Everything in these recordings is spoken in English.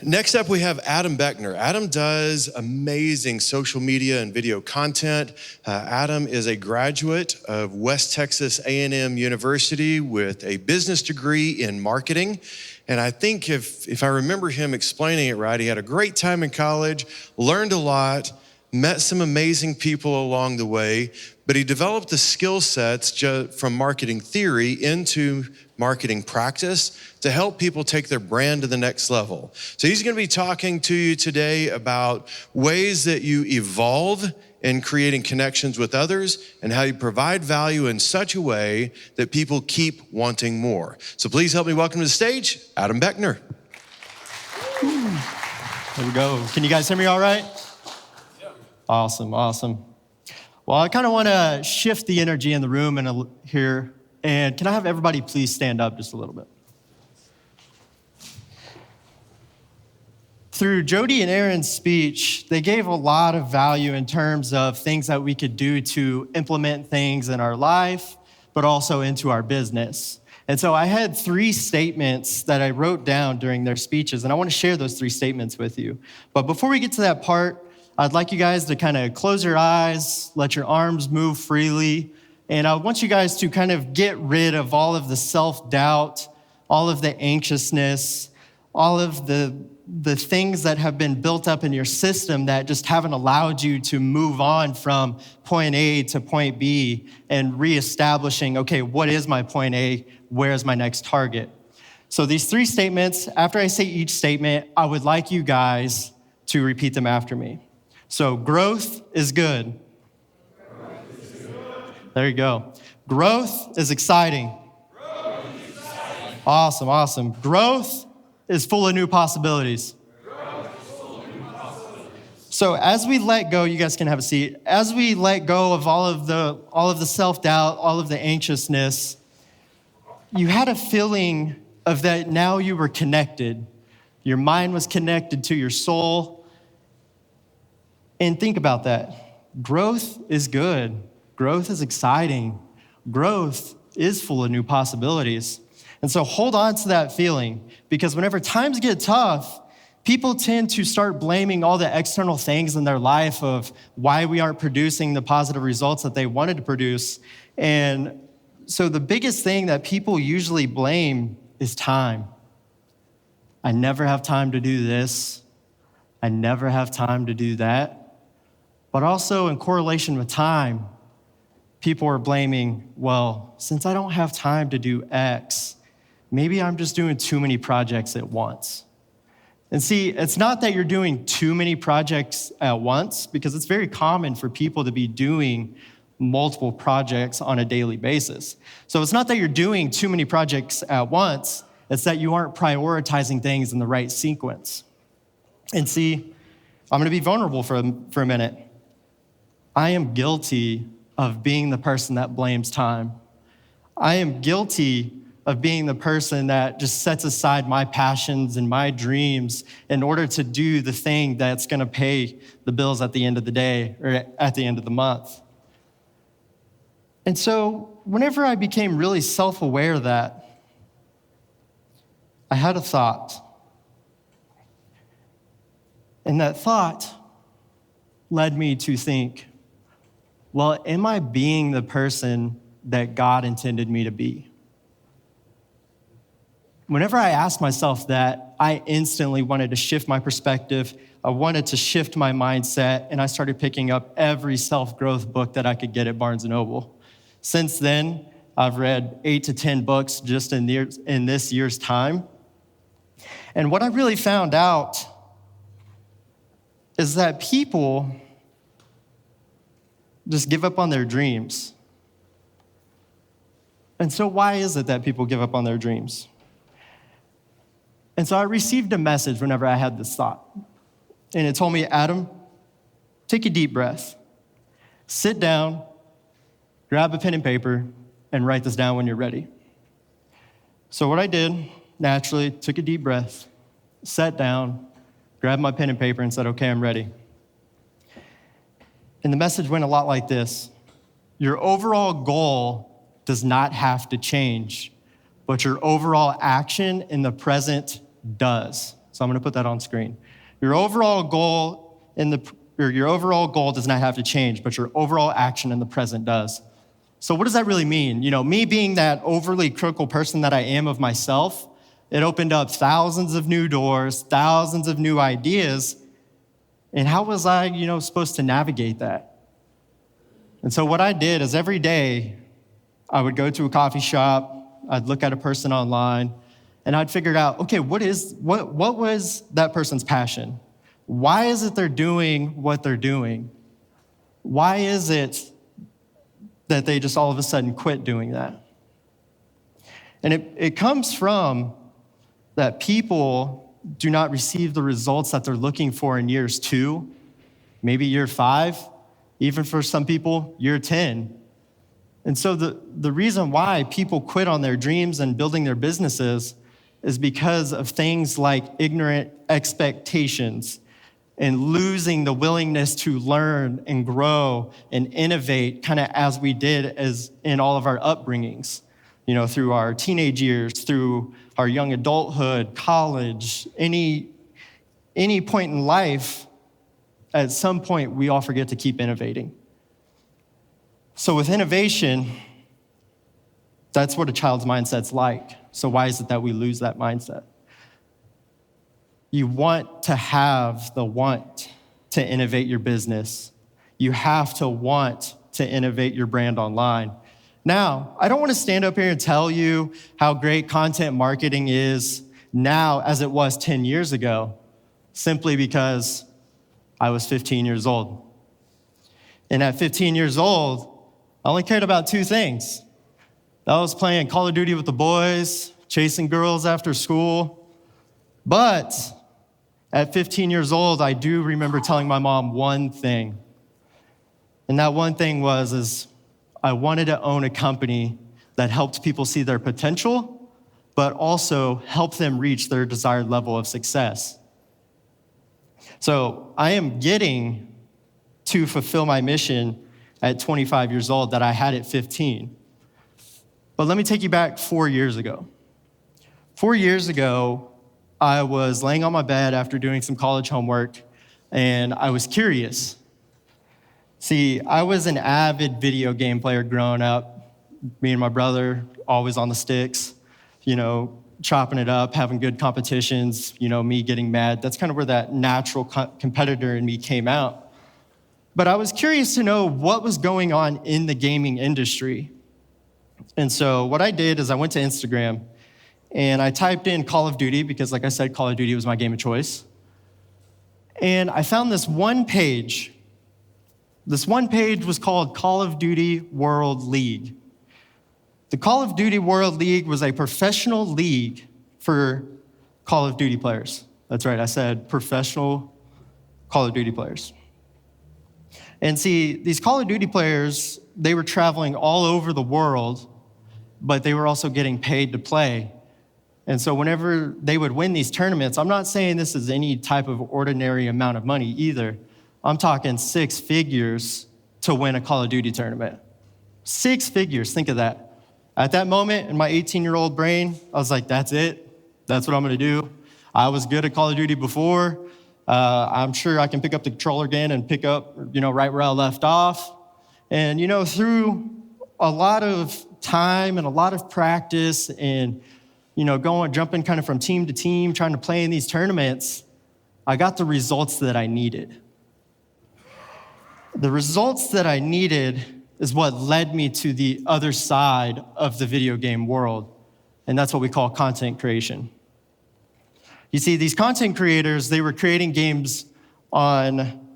Next up, we have Adam Beckner. Adam does amazing social media and video content. Adam is a graduate of West Texas A&M University with a business degree in marketing. And I think if I remember him explaining it right, he had a great time in college, learned a lot, met some amazing people along the way, but he developed the skill sets from marketing theory into marketing practice to help people take their brand to the next level. So he's gonna be talking to you today about ways that you evolve in creating connections with others and how you provide value in such a way that people keep wanting more. So please help me welcome to the stage, Adam Beckner. There we go. Can you guys hear me all right? Yeah. Awesome. Well, I kind of want to shift the energy in the room here. And can I have everybody please stand up just a little bit? Through Jody and Aaron's speech, they gave a lot of value in terms of things that we could do to implement things in our life, but also into our business. And so I had 3 statements that I wrote down during their speeches, and I want to share those 3 statements with you. But before we get to that part, I'd like you guys to kind of close your eyes, let your arms move freely, and I want you guys to kind of get rid of all of the self-doubt, all of the anxiousness, all of the things that have been built up in your system that just haven't allowed you to move on from point A to point B and reestablishing, okay, what is my point A? Where is my next target? So these 3 statements, after I say each statement, I would like you guys to repeat them after me. So growth is good. There you go. Growth is exciting. Awesome. Growth is full of new possibilities. So as we let go, you guys can have a seat. As we let go of all of the self-doubt, all of the anxiousness, you had a feeling of that now you were connected. Your mind was connected to your soul. And think about that. Growth is good. Growth is exciting. Growth is full of new possibilities. And so hold on to that feeling, because whenever times get tough, people tend to start blaming all the external things in their life of why we aren't producing the positive results that they wanted to produce. And so the biggest thing that people usually blame is time. I never have time to do this. I never have time to do that. But also in correlation with time, people are blaming, well, since I don't have time to do X, maybe I'm just doing too many projects at once. And see, it's not that you're doing too many projects at once, because it's very common for people to be doing multiple projects on a daily basis. So it's not that you're doing too many projects at once, it's that you aren't prioritizing things in the right sequence. And see, I'm gonna be vulnerable for a minute. I am guilty of being the person that blames time. I am guilty of being the person that just sets aside my passions and my dreams in order to do the thing that's gonna pay the bills at the end of the day or at the end of the month. And so whenever I became really self-aware of that, I had a thought. And that thought led me to think, well, am I being the person that God intended me to be? Whenever I asked myself that, I instantly wanted to shift my perspective. I wanted to shift my mindset, and I started picking up every self-growth book that I could get at Barnes & Noble. Since then, I've read 8 to 10 books just in this year's time. And what I really found out is that people just give up on their dreams. And so why is it that people give up on their dreams? And so I received a message whenever I had this thought. And it told me, Adam, take a deep breath. Sit down, grab a pen and paper, and write this down when you're ready. So what I did, naturally, took a deep breath, sat down, grabbed my pen and paper, and said, okay, I'm ready. And the message went a lot like this. Your overall goal does not have to change, but your overall action in the present does. So I'm gonna put that on screen. Your overall goal does not have to change, but your overall action in the present does. So what does that really mean? Me being that overly critical person that I am of myself, it opened up thousands of new doors, thousands of new ideas. And how was I, supposed to navigate that? And so what I did is every day I would go to a coffee shop, I'd look at a person online, and I'd figure out, okay, what was that person's passion? Why is it they're doing what they're doing? Why is it that they just all of a sudden quit doing that? And it comes from that people do not receive the results that they're looking for in years 2, maybe year 5, even for some people, year 10. And so the reason why people quit on their dreams and building their businesses is because of things like ignorant expectations and losing the willingness to learn and grow and innovate kind of as we did as in all of our upbringings, through our teenage years, through our young adulthood, college, any point in life, at some point we all forget to keep innovating. So with innovation, that's what a child's mindset's like. So why is it that we lose that mindset? You want to have the want to innovate your business. You have to want to innovate your brand online. Now, I don't want to stand up here and tell you how great content marketing is now as it was 10 years ago, simply because I was 15 years old. And at 15 years old, I only cared about 2 things. I was playing Call of Duty with the boys, chasing girls after school. But at 15 years old, I do remember telling my mom one thing. And that one thing was I wanted to own a company that helped people see their potential, but also help them reach their desired level of success. So I am getting to fulfill my mission at 25 years old that I had at 15. But let me take you back 4 years ago. 4 years ago, I was laying on my bed after doing some college homework, and I was curious. See, I was an avid video game player growing up. Me and my brother, always on the sticks, chopping it up, having good competitions, me getting mad. That's kind of where that natural competitor in me came out. But I was curious to know what was going on in the gaming industry. And so what I did is I went to Instagram and I typed in Call of Duty because, like I said, Call of Duty was my game of choice. And I found this one page. This one page was called Call of Duty World League. The Call of Duty World League was a professional league for Call of Duty players. That's right, I said professional Call of Duty players. And see, these Call of Duty players, they were traveling all over the world, but they were also getting paid to play. And so whenever they would win these tournaments, I'm not saying this is any type of ordinary amount of money either. I'm talking 6 figures to win a Call of Duty tournament. 6 figures, think of that. At that moment in my 18-year-old brain, I was like, that's it. That's what I'm gonna do. I was good at Call of Duty before. I'm sure I can pick up the controller again and pick up, right where I left off. And, through a lot of time and a lot of practice and, jumping kind of from team to team, trying to play in these tournaments, I got the results that I needed. The results that I needed is what led me to the other side of the video game world. And that's what we call content creation. You see, these content creators, they were creating games on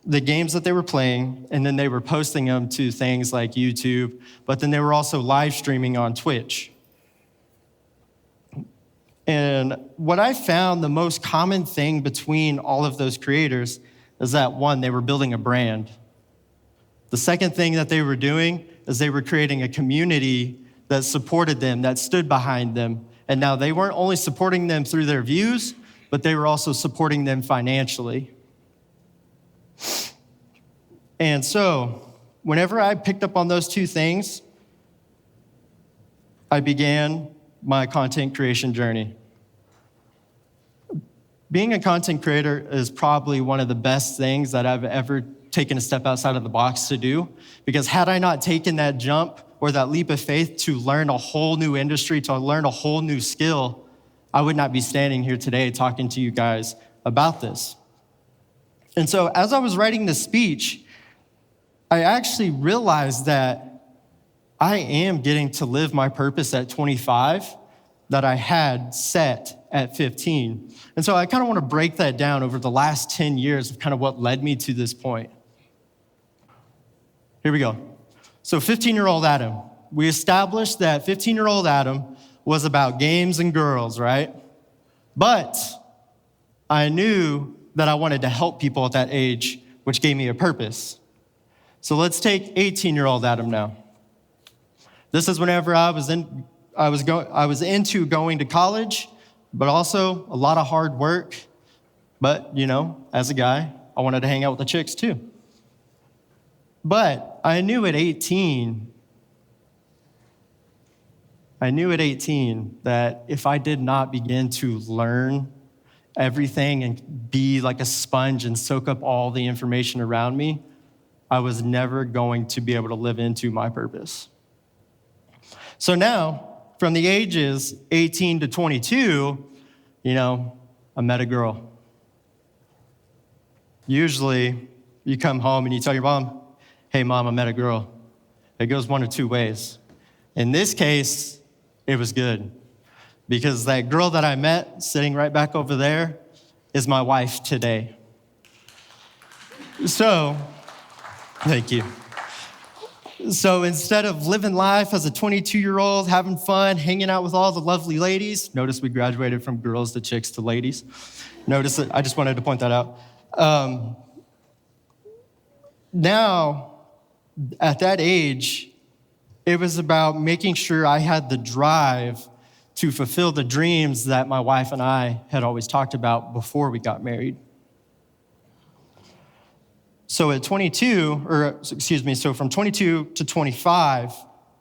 the games that they were playing, and then they were posting them to things like YouTube, but then they were also live streaming on Twitch. And what I found the most common thing between all of those creators is that, one, they were building a brand. The second thing that they were doing is they were creating a community that supported them, that stood behind them. And now they weren't only supporting them through their views, but they were also supporting them financially. And so, whenever I picked up on those 2 things, I began my content creation journey. Being a content creator is probably one of the best things that I've ever taken a step outside of the box to do, because had I not taken that jump or that leap of faith to learn a whole new industry, to learn a whole new skill, I would not be standing here today talking to you guys about this. And so as I was writing this speech, I actually realized that I am getting to live my purpose at 25 that I had set at 15. And so I kind of want to break that down over the last 10 years of kind of what led me to this point. Here we go. So 15-year-old Adam. We established that 15-year-old Adam was about games and girls, right? But I knew that I wanted to help people at that age, which gave me a purpose. So let's take 18-year-old Adam now. This is whenever I was into going to college, but also a lot of hard work. But, as a guy, I wanted to hang out with the chicks too. But I knew at 18 that if I did not begin to learn everything and be like a sponge and soak up all the information around me, I was never going to be able to live into my purpose. So now, from the ages 18 to 22, I met a girl. Usually, you come home and you tell your mom, "Hey, Mom, I met a girl." It goes one of two ways. In this case, it was good, because that girl that I met sitting right back over there is my wife today. So, thank you. So instead of living life as a 22-year-old, having fun, hanging out with all the lovely ladies, notice we graduated from girls to chicks to ladies. Notice it, I just wanted to point that out. Now, at that age, it was about making sure I had the drive to fulfill the dreams that my wife and I had always talked about before we got married. So from 22 to 25,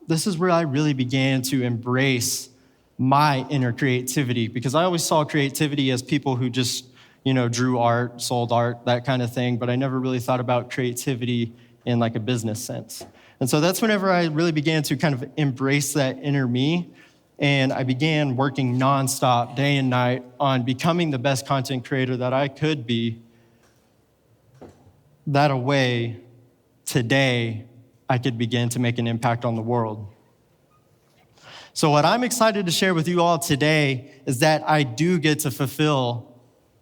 this is where I really began to embrace my inner creativity, because I always saw creativity as people who just, drew art, sold art, that kind of thing, but I never really thought about creativity in like a business sense. And so that's whenever I really began to kind of embrace that inner me, and I began working nonstop, day and night, on becoming the best content creator that I could be. That a way, today, I could begin to make an impact on the world. So what I'm excited to share with you all today is that I do get to fulfill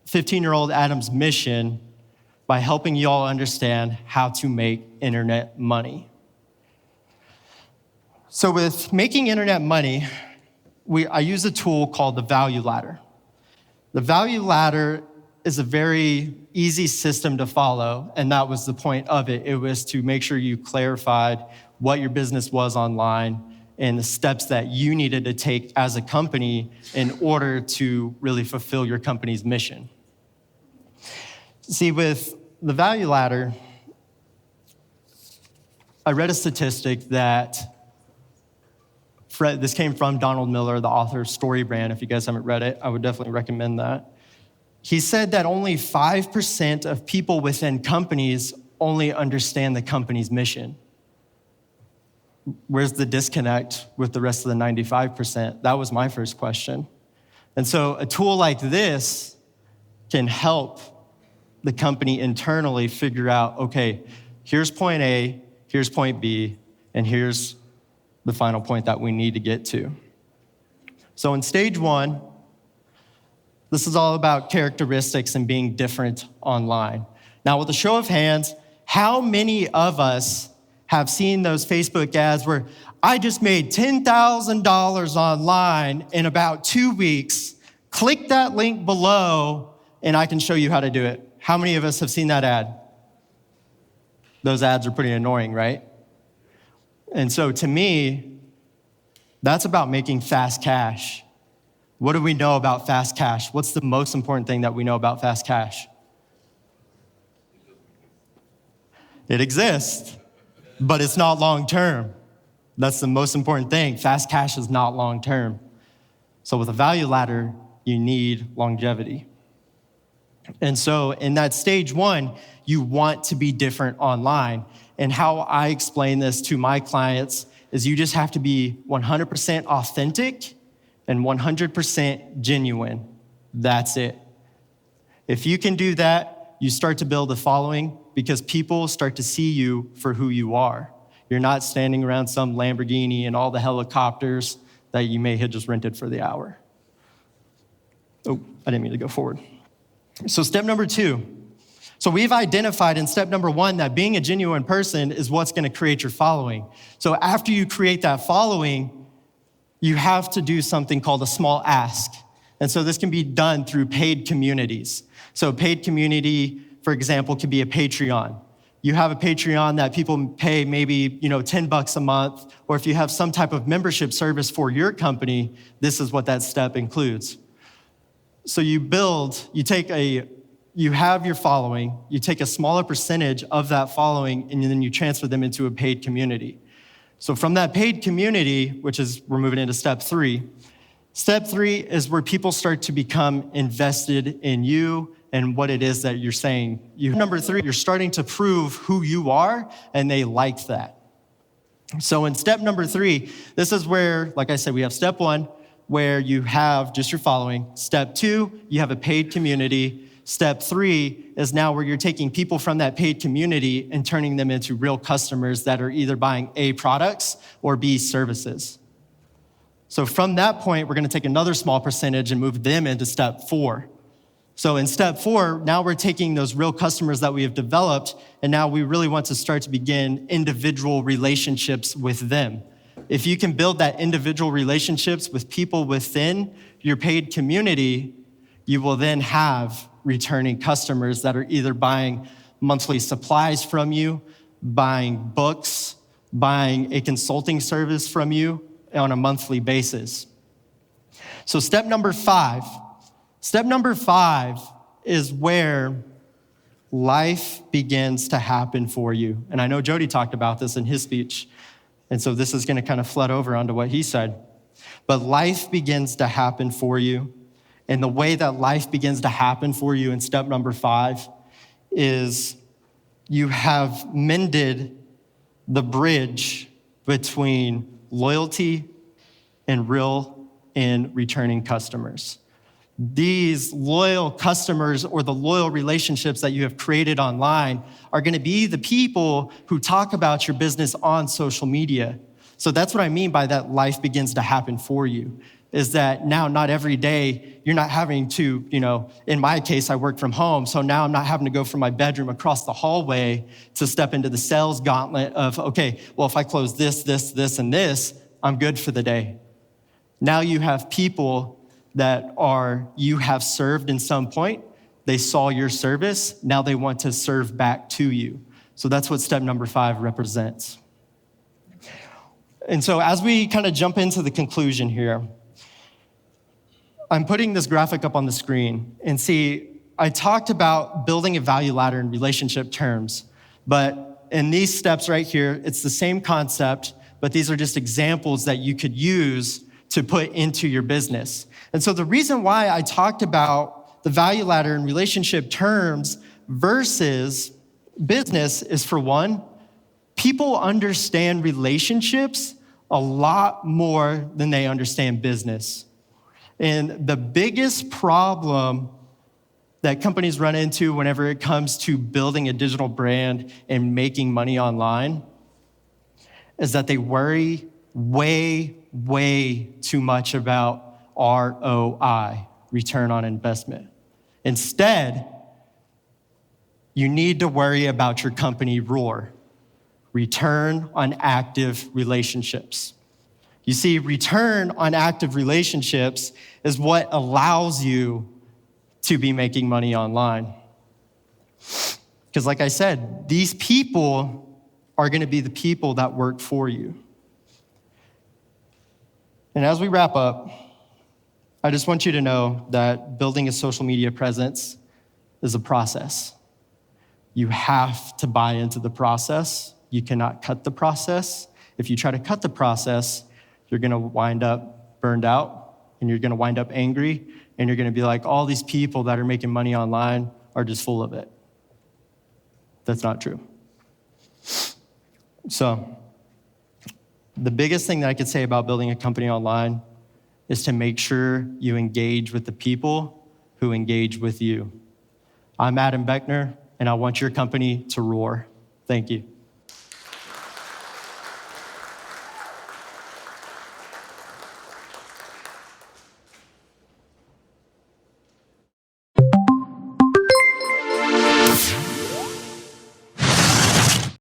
15-year-old Adam's mission by helping you all understand how to make internet money. So with making internet money, I use a tool called the value ladder. The value ladder is a very easy system to follow, and that was the point of it. It was to make sure you clarified what your business was online and the steps that you needed to take as a company in order to really fulfill your company's mission. See, with the value ladder, I read a statistic that this came from Donald Miller, the author of Story Brand. If you guys haven't read it, I would definitely recommend that. He said that only 5% of people within companies only understand the company's mission. Where's the disconnect with the rest of the 95%? That was my first question. And so a tool like this can help the company internally figure out, okay, here's point A, here's point B, and here's the final point that we need to get to. So in stage one, this is all about characteristics and being different online. Now, with a show of hands, how many of us have seen those Facebook ads where I just made $10,000 online in about 2 weeks? Click that link below and I can show you how to do it. How many of us have seen that ad? Those ads are pretty annoying, right? And so to me, that's about making fast cash. What do we know about fast cash? What's the most important thing that we know about fast cash? It exists, but it's not long-term. That's the most important thing. Fast cash is not long-term. So with a value ladder, you need longevity. And so in that stage one, you want to be different online. And how I explain this to my clients is you just have to be 100% authentic and 100% genuine. That's it. If you can do that, you start to build a following because people start to see you for who you are. You're not standing around some Lamborghini and all the helicopters that you may have just rented for the hour. Oh, I didn't mean to go forward. So step number 2. So we've identified in step number 1 that being a genuine person is what's going to create your following. So after you create that following, you have to do something called a small ask. And so this can be done through paid communities. So a paid community, for example, could be a Patreon. You have a Patreon that people pay maybe, $10 a month, or if you have some type of membership service for your company, this is what that step includes. So you have your following, you take a smaller percentage of that following, and then you transfer them into a paid community. So from that paid community, we're moving into step 3. Step 3 is where people start to become invested in you and what it is that you're saying. Number 3, you're starting to prove who you are, and they like that. So in step number 3, this is where, like I said, we have step 1, where you have just your following. Step 2, you have a paid community. Step 3 is now where you're taking people from that paid community and turning them into real customers that are either buying A, products, or B, services. So from that point, we're going to take another small percentage and move them into step 4. So in step 4, now we're taking those real customers that we have developed, and now we really want to start to begin individual relationships with them. If you can build that individual relationships with people within your paid community, you will then have returning customers that are either buying monthly supplies from you, buying books, buying a consulting service from you on a monthly basis. So step number 5 is where life begins to happen for you. And I know Jody talked about this in his speech. And so this is going to kind of flood over onto what he said. But life begins to happen for you. And the way that life begins to happen for you in step number 5 is you have mended the bridge between loyalty and real and returning customers. These loyal customers or the loyal relationships that you have created online are going to be the people who talk about your business on social media. So that's what I mean by that life begins to happen for you, is that now not every day you're not having to, in my case, I work from home. So now I'm not having to go from my bedroom across the hallway to step into the sales gauntlet of, okay, well, if I close this, and this, I'm good for the day. Now you have people that you have served in some point. They saw your service. Now they want to serve back to you. So that's what step number 5 represents. And so as we kind of jump into the conclusion here, I'm putting this graphic up on the screen. And see, I talked about building a value ladder in relationship terms. But in these steps right here, it's the same concept, but these are just examples that you could use to put into your business. And so the reason why I talked about the value ladder in relationship terms versus business is, for one, people understand relationships a lot more than they understand business. And the biggest problem that companies run into whenever it comes to building a digital brand and making money online is that they worry way too much about ROI, return on investment. Instead, you need to worry about your company ROAR, return on active relationships. You see, return on active relationships is what allows you to be making money online. Because like I said, these people are going to be the people that work for you. And as we wrap up, I just want you to know that building a social media presence is a process. You have to buy into the process. You cannot cut the process. If you try to cut the process, you're going to wind up burned out, and you're going to wind up angry, and you're going to be like, all these people that are making money online, are just full of it. That's not true. So, the biggest thing that I could say about building a company online is to make sure you engage with the people who engage with you. I'm Adam Beckner, and I want your company to roar. Thank you.